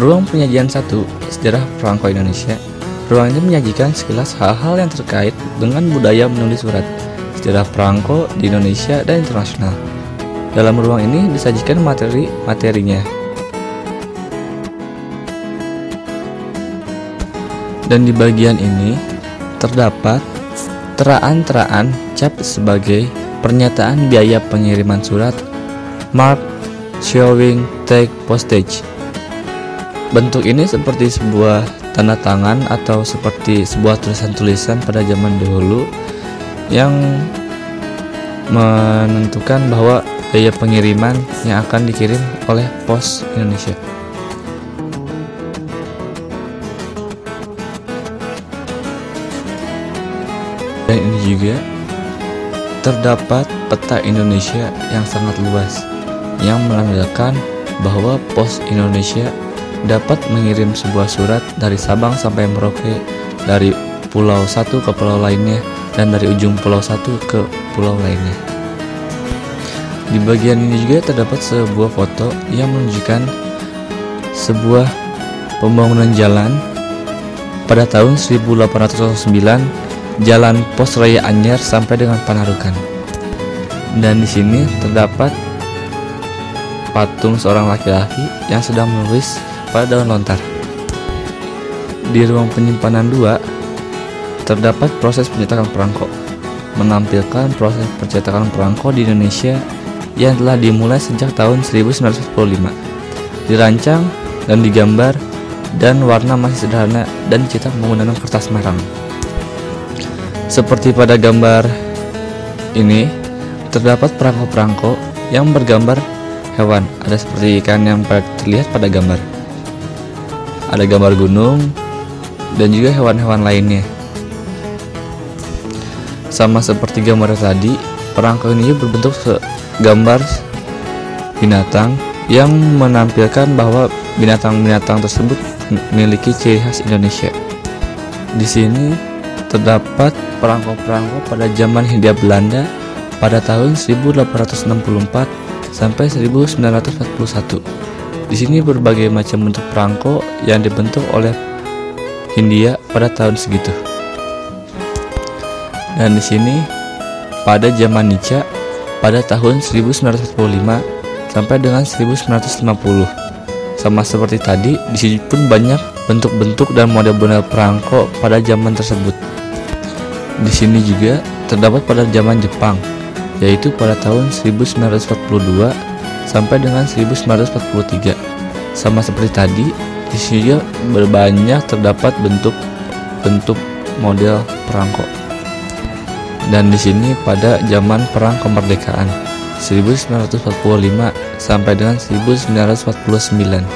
Ruang penyajian 1, Sejarah Perangko Indonesia. Ruang ini menyajikan sekilas hal-hal yang terkait dengan budaya menulis surat, sejarah perangko di Indonesia dan internasional. Dalam ruang ini disajikan materi-materinya. Dan di bagian ini terdapat teraan-teraan cap sebagai pernyataan biaya pengiriman surat, mark, showing, tag, postage. Bentuk ini seperti sebuah tanda tangan atau seperti sebuah tulisan-tulisan pada zaman dahulu yang menentukan bahwa biaya pengiriman yang akan dikirim oleh Pos Indonesia. Dan ini juga terdapat peta Indonesia yang sangat luas yang menandakan bahwa Pos Indonesia dapat mengirim sebuah surat dari Sabang sampai Merauke, dari pulau satu ke pulau lainnya, dan dari ujung pulau satu ke pulau lainnya. Di bagian ini juga terdapat sebuah foto yang menunjukkan sebuah pembangunan jalan pada tahun 1809, Jalan Pos Raya Anyar sampai dengan Panarukan. Dan di sini terdapat patung seorang laki-laki yang sedang menulis pada daun lontar. Di ruang penyimpanan 2 terdapat proses pencetakan perangko, menampilkan proses pencetakan perangko di Indonesia yang telah dimulai sejak tahun 1945. Dirancang dan digambar dan warna masih sederhana dan dicetak menggunakan kertas merang. Seperti pada gambar ini terdapat perangko-perangko yang bergambar hewan, ada seperti ikan yang terlihat pada gambar. Ada gambar gunung dan juga hewan-hewan lainnya. Sama seperti gambar tadi, perangko ini berbentuk gambar binatang yang menampilkan bahwa binatang-binatang tersebut memiliki ciri khas Indonesia. Di sini terdapat perangko-perangko pada zaman Hindia Belanda pada tahun 1864 sampai 1941. Di sini berbagai macam bentuk perangko yang dibentuk oleh Hindia pada tahun segitu. Dan di sini pada zaman Nica pada tahun 1945 sampai dengan 1950. Sama seperti tadi, di sini pun banyak bentuk-bentuk dan model-model perangko pada zaman tersebut. Di sini juga terdapat pada zaman Jepang, yaitu pada tahun 1942 sampai dengan 1943. Sama seperti tadi, di sini juga berbanyak terdapat bentuk model perangko. Dan di sini pada zaman Perang Kemerdekaan 1945 sampai dengan 1949.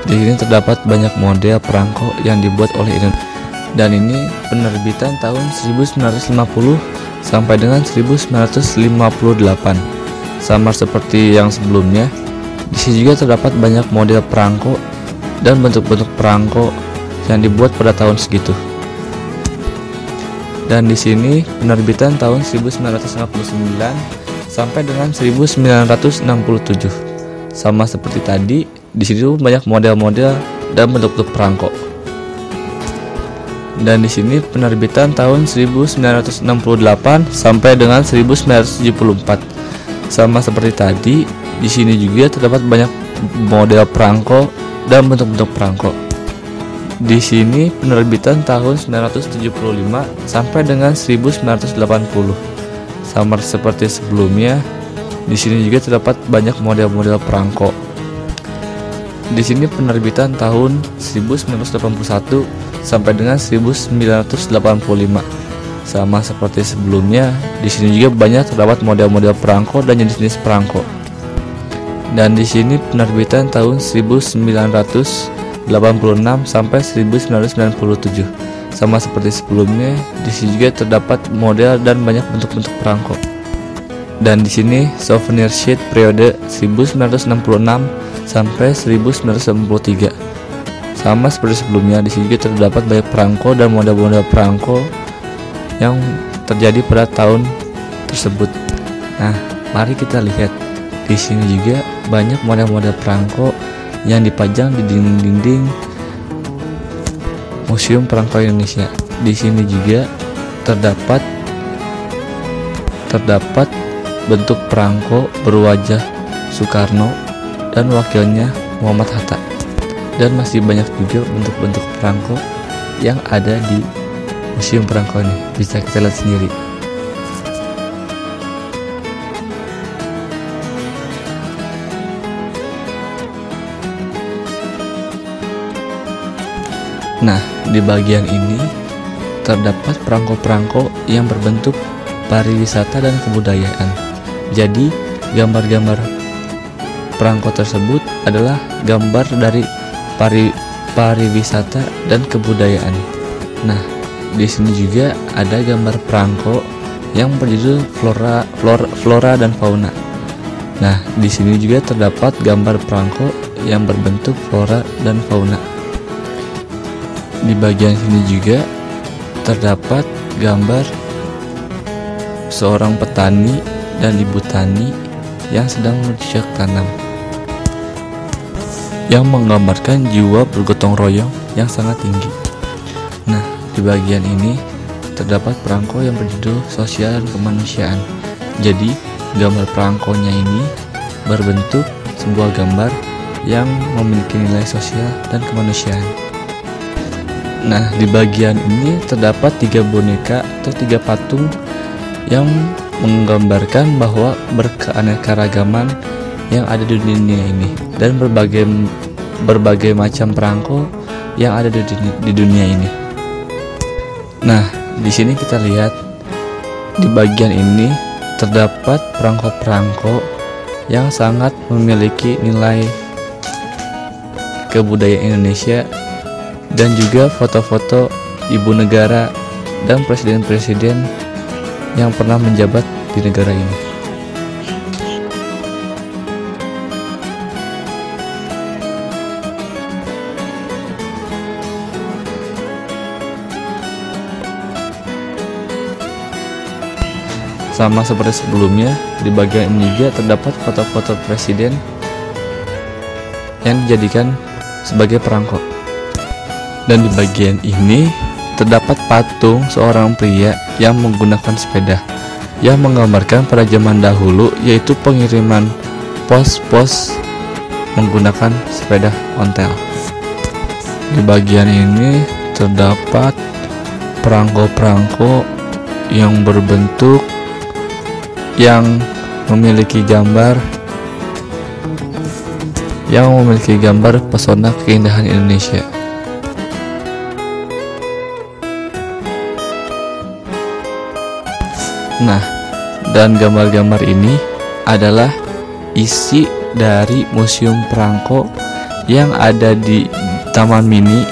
Di sini terdapat banyak model perangko yang dibuat oleh Indonesia. Dan ini penerbitan tahun 1950 sampai dengan 1958. Sama seperti yang sebelumnya, di sini juga terdapat banyak model perangko dan bentuk-bentuk perangko yang dibuat pada tahun segitu. Dan di sini penerbitan tahun 1959 sampai dengan 1967. Sama seperti tadi, di sini banyak model-model dan bentuk-bentuk perangko. Dan di sini penerbitan tahun 1968 sampai dengan 1974. Sama seperti tadi, di sini juga terdapat banyak model perangko dan bentuk-bentuk perangko. Di sini penerbitan tahun 1975 sampai dengan 1980. Sama seperti sebelumnya, di sini juga terdapat banyak model-model perangko. Di sini penerbitan tahun 1981 sampai dengan 1985. Sama seperti sebelumnya, di sini juga banyak terdapat model-model perangko dan jenis-jenis perangko. Dan di sini penerbitan tahun 1986 sampai 1997. Sama seperti sebelumnya, di sini juga terdapat model dan banyak bentuk-bentuk perangko. Dan di sini souvenir sheet periode 1966 sampai 1993. Sama seperti sebelumnya, di sini juga terdapat banyak perangko dan model-model perangko yang terjadi pada tahun tersebut. Nah, mari kita lihat. Di sini juga banyak model-model perangko yang dipajang di dinding-dinding Museum Perangko Indonesia. Di sini juga terdapat bentuk perangko berwajah Soekarno dan wakilnya Muhammad Hatta. Dan masih banyak juga bentuk-bentuk perangko yang ada di Museum Perangko ini, bisa kita lihat sendiri. Nah, di bagian ini terdapat perangko-perangko yang berbentuk pariwisata dan kebudayaan. Jadi, gambar-gambar perangko tersebut adalah gambar dari pariwisata dan kebudayaan. Nah, di sini juga ada gambar perangko yang berjudul flora dan fauna. Nah, di sini juga terdapat gambar perangko yang berbentuk flora dan fauna. Di bagian sini juga terdapat gambar seorang petani dan ibu tani yang sedang bercocok tanam, yang menggambarkan jiwa bergotong royong yang sangat tinggi. Nah, di bagian ini terdapat perangko yang berjudul sosial dan kemanusiaan. Jadi, gambar perangkonya ini berbentuk sebuah gambar yang memiliki nilai sosial dan kemanusiaan. Nah, di bagian ini terdapat 3 boneka atau 3 patung yang menggambarkan bahwa berkeanekaragaman yang ada di dunia ini dan berbagai macam perangko yang ada di dunia ini. Nah, di sini kita lihat di bagian ini terdapat perangko-perangko yang sangat memiliki nilai kebudayaan Indonesia dan juga foto-foto ibu negara dan presiden-presiden yang pernah menjabat di negara ini. Sama seperti sebelumnya, di bagian ini juga terdapat foto-foto presiden yang dijadikan sebagai perangko. Dan di bagian ini terdapat patung seorang pria yang menggunakan sepeda, yang menggambarkan pada zaman dahulu, yaitu pengiriman pos-pos menggunakan sepeda ontel. Di bagian ini terdapat perangko-perangko yang berbentuk yang memiliki gambar pesona keindahan Indonesia. Nah, dan gambar-gambar ini adalah isi dari Museum Perangko yang ada di Taman Mini.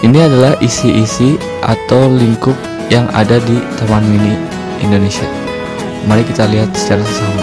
Ini adalah isi-isi atau lingkup yang ada di Taman Mini Indonesia. Mari kita lihat secara bersama.